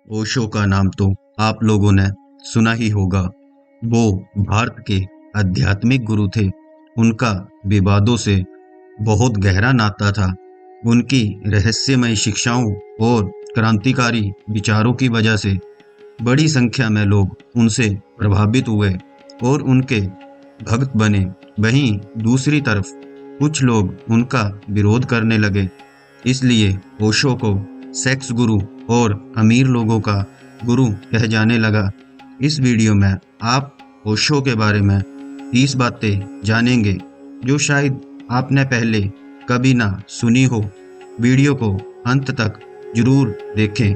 ओशो का नाम तो आप लोगों ने सुना ही होगा। वो भारत के आध्यात्मिक गुरु थे। उनका विवादों से बहुत गहरा नाता था। उनकी रहस्यमय शिक्षाओं और क्रांतिकारी विचारों की वजह से बड़ी संख्या में लोग उनसे प्रभावित हुए और उनके भक्त बने। वहीं दूसरी तरफ कुछ लोग उनका विरोध करने लगे। इसलिए ओशो को सेक्स गुरु और अमीर लोगों का गुरु कह जाने लगा। इस वीडियो में आप ओशो के बारे में 30 बातें जानेंगे जो शायद आपने पहले कभी ना सुनी हो। वीडियो को अंत तक जरूर देखें।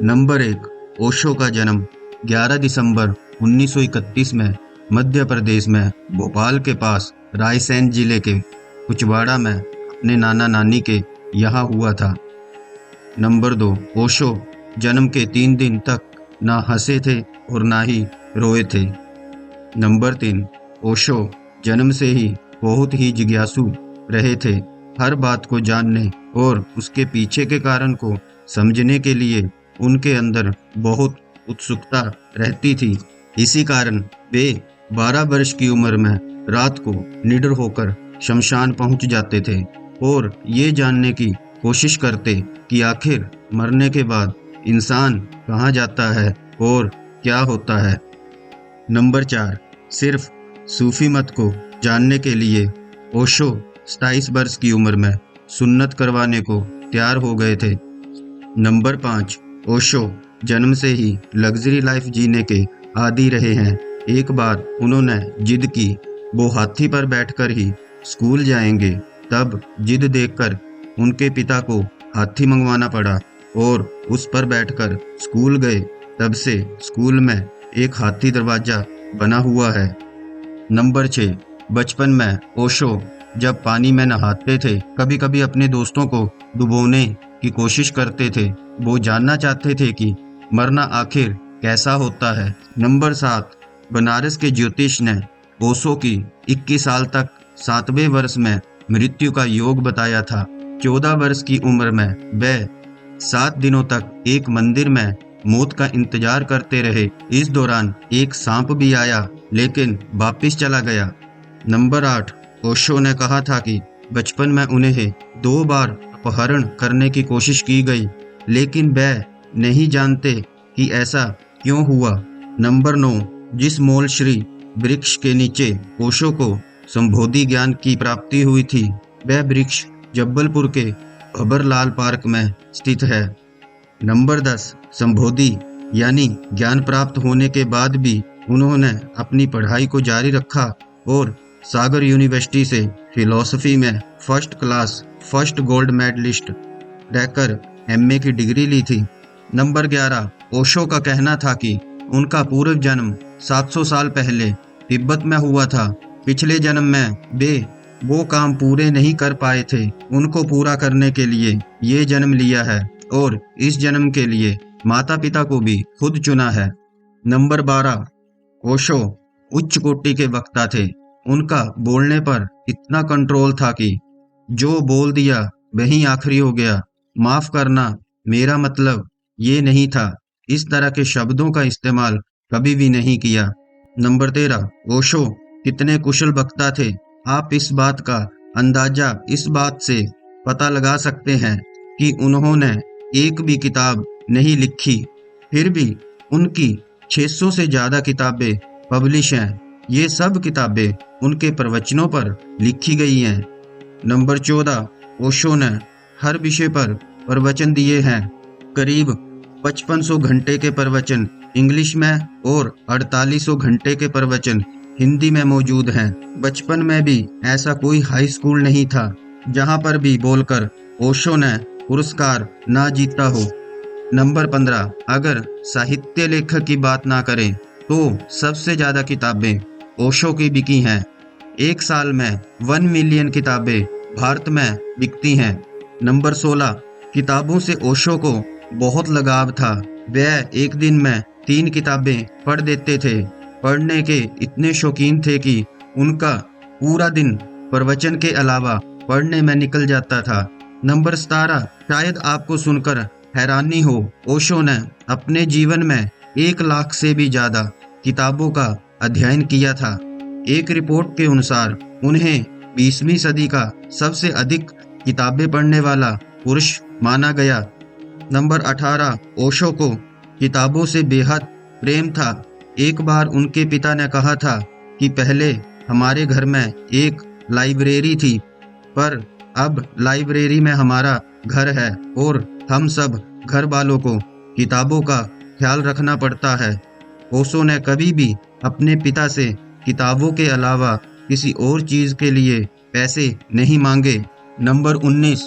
नंबर 1, ओशो का जन्म 11 दिसंबर 1931 में मध्य प्रदेश में भोपाल के पास रायसेन जिले के कुचवाड़ा में अपने नाना नानी के यहाँ हुआ था। नंबर 2, ओशो जन्म के 3 दिन तक ना हंसे थे और ना ही रोए थे। नंबर 3, ओशो जन्म से ही बहुत ही जिज्ञासु रहे थे। हर बात को जानने और उसके पीछे के कारण को समझने के लिए उनके अंदर बहुत उत्सुकता रहती थी। इसी कारण वे 12 वर्ष की उम्र में रात को निडर होकर शमशान पहुंच जाते थे और ये जानने की कोशिश करते कि आखिर मरने के बाद इंसान कहाँ जाता है और क्या होता है। नंबर 4, सिर्फ सूफी मत को जानने के लिए ओशो 27 वर्ष की उम्र में सुन्नत करवाने को तैयार हो गए थे। नंबर 5, ओशो जन्म से ही लग्जरी लाइफ जीने के आदी रहे हैं। एक बार उन्होंने जिद की वो हाथी पर बैठकर ही स्कूल जाएंगे। तब जिद देखकर उनके पिता को हाथी मंगवाना पड़ा और उस पर बैठकर स्कूल गए। तब से स्कूल में एक हाथी दरवाजा बना हुआ है। नंबर 6, बचपन में ओशो जब पानी में नहाते थे कभी कभी अपने दोस्तों को डुबोने की कोशिश करते थे। वो जानना चाहते थे कि मरना आखिर कैसा होता है। नंबर 7, बनारस के ज्योतिष ने ओशो की 21 साल तक 7वें वर्ष में मृत्यु का योग बताया था। 14 वर्ष की उम्र में वे 7 दिनों तक एक मंदिर में मौत का इंतजार करते रहे। इस दौरान एक सांप भी आया लेकिन वापिस चला गया। नंबर 8, ओशो ने कहा था कि बचपन में उन्हें 2 बार अपहरण करने की कोशिश की गई लेकिन वे नहीं जानते कि ऐसा क्यों हुआ। नंबर 9, जिस मोल श्री वृक्ष के नीचे ओशो को संबोधि ज्ञान की प्राप्ति हुई थी वह वृक्ष जब्बलपुर के भबरलाल पार्क में स्थित है। नंबर 10, संबोधि यानी ज्ञान प्राप्त होने के बाद भी उन्होंने अपनी पढ़ाई को जारी रखा और सागर यूनिवर्सिटी से फिलॉसफी में first class first gold medalist रहकर एमए की डिग्री ली थी। नंबर 11, ओशो का कहना था कि उनका पूर्व जन्म 700 साल पहले तिब्बत में हुआ था। पिछले जन्म में वे वो काम पूरे नहीं कर पाए थे। उनको पूरा करने के लिए ये जन्म लिया है और इस जन्म के लिए माता पिता को भी खुद चुना है। नंबर 12, ओशो उच्च कोटि के वक्ता थे। उनका बोलने पर इतना कंट्रोल था कि जो बोल दिया वही आखिरी हो गया। माफ करना, मेरा मतलब ये नहीं था, इस तरह के शब्दों का इस्तेमाल कभी भी नहीं किया। नंबर 13, ओशो कितने कुशल वक्ता थे। आप इस बात का अंदाजा इस बात से पता लगा सकते हैं कि उन्होंने एक भी किताब नहीं लिखी, फिर भी उनकी 600 से ज़्यादा किताबें पब्लिश हैं। ये सब किताबें उनके प्रवचनों पर लिखी गई हैं। नंबर 14, ओशो ने हर विषय पर प्रवचन दिए हैं। करीब 5500 घंटे के प्रवचन इंग्लिश में और 4800 घंटे के प्रवचन हिंदी में मौजूद हैं। बचपन में भी ऐसा कोई हाई स्कूल नहीं था जहां पर भी बोलकर ओशो ने पुरस्कार ना जीता हो। नंबर 15, अगर साहित्य लेखक की बात ना करें तो सबसे ज़्यादा किताबें ओशो की बिकी हैं। एक साल में 1 मिलियन किताबें भारत में बिकती हैं। नंबर 16, किताबों से ओशो को बहुत लगाव था। वह एक दिन में 3 किताबें पढ़ देते थे। पढ़ने के इतने शौकीन थे कि उनका पूरा दिन प्रवचन के अलावा पढ़ने में निकल जाता था। नंबर 17, शायद आपको सुनकर हैरानी हो, ओशो ने अपने जीवन में 1 लाख से भी ज्यादा किताबों का अध्ययन किया था। एक रिपोर्ट के अनुसार उन्हें 20वीं सदी का सबसे अधिक किताबें पढ़ने वाला पुरुष माना गया। नंबर 18, ओशो को किताबों से बेहद प्रेम था। एक बार उनके पिता ने कहा था कि पहले हमारे घर में एक लाइब्रेरी थी, पर अब लाइब्रेरी में हमारा घर है और हम सब घर वालों को किताबों का ख्याल रखना पड़ता है। ओशो ने कभी भी अपने पिता से किताबों के अलावा किसी और चीज के लिए पैसे नहीं मांगे। नंबर 19,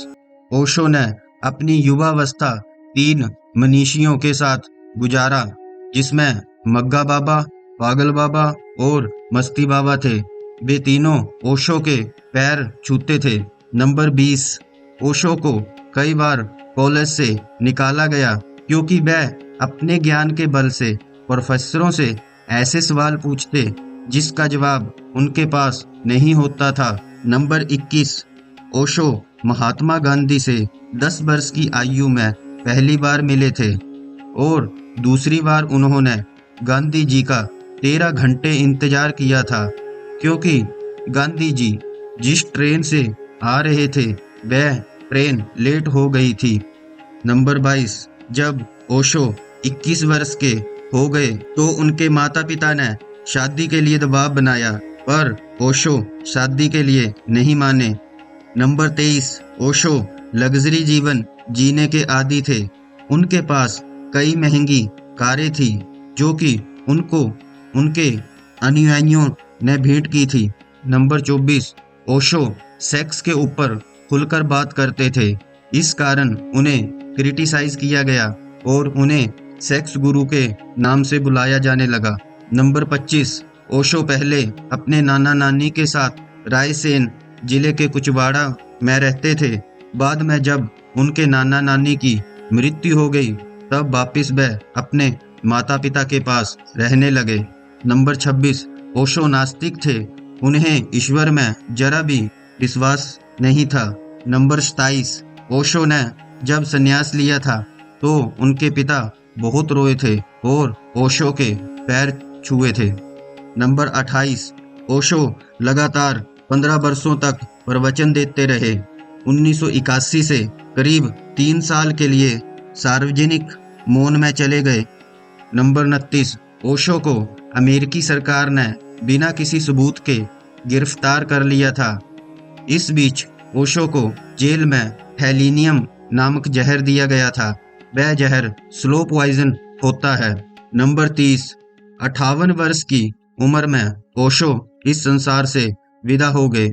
ओशो ने अपनी युवावस्था 3 मनीषियों के साथ गुजारा, जिसमें मग्गा बाबा, पागल बाबा और मस्ती बाबा थे। वे तीनों ओशो के पैर छूते थे। नंबर 20, ओशो को कई बार कॉलेज से निकाला गया क्योंकि वह अपने ज्ञान के बल से प्रोफेसरों से ऐसे सवाल पूछते जिसका जवाब उनके पास नहीं होता था। नंबर 21, ओशो महात्मा गांधी से 10 वर्ष की आयु में पहली बार मिले थे और दूसरी बार उन्होंने गांधी जी का 13 घंटे इंतजार किया था क्योंकि गांधी जी जिस ट्रेन से आ रहे थे वह ट्रेन लेट हो गई थी। नंबर 22, जब ओशो 21 वर्ष के हो गए तो उनके माता पिता ने शादी के लिए दबाव बनाया, पर ओशो शादी के लिए नहीं माने। नंबर 23, ओशो लग्जरी जीवन जीने के आदी थे। उनके पास कई महंगी कारें थी जो कि उनको उनके अनुयायियों ने भेंट की थी। नंबर 24, ओशो सेक्स के ऊपर खुलकर बात करते थे। इस कारण उन्हें क्रिटिसाइज किया गया और उन्हें सेक्स गुरु के नाम से बुलाया जाने लगा। नंबर 25, ओशो पहले अपने नाना नानी के साथ रायसेन जिले के कुचवाड़ा में रहते थे। बाद में जब उनके नाना नानी की मृत्यु हो गई तब वापिस वह अपने माता पिता के पास रहने लगे। नंबर 26, ओशो नास्तिक थे। उन्हें ईश्वर में जरा भी विश्वास नहीं था। नंबर 27, ओशो ने जब संन्यास लिया था तो उनके पिता बहुत रोए थे और ओशो के पैर छुए थे। नंबर 28, ओशो लगातार 15 वर्षों तक प्रवचन देते रहे। 1981 से करीब 3 साल के लिए सार्वजनिक मौन में चले गए। नंबर 29, ओशो को अमेरिकी सरकार ने बिना किसी सबूत के गिरफ्तार कर लिया था। इस बीच ओशो को जेल में हेलिनियम नामक जहर दिया गया था। वह जहर स्लो पॉइजन होता है। नंबर 30, 58 वर्ष की उम्र में ओशो इस संसार से विदा हो गए।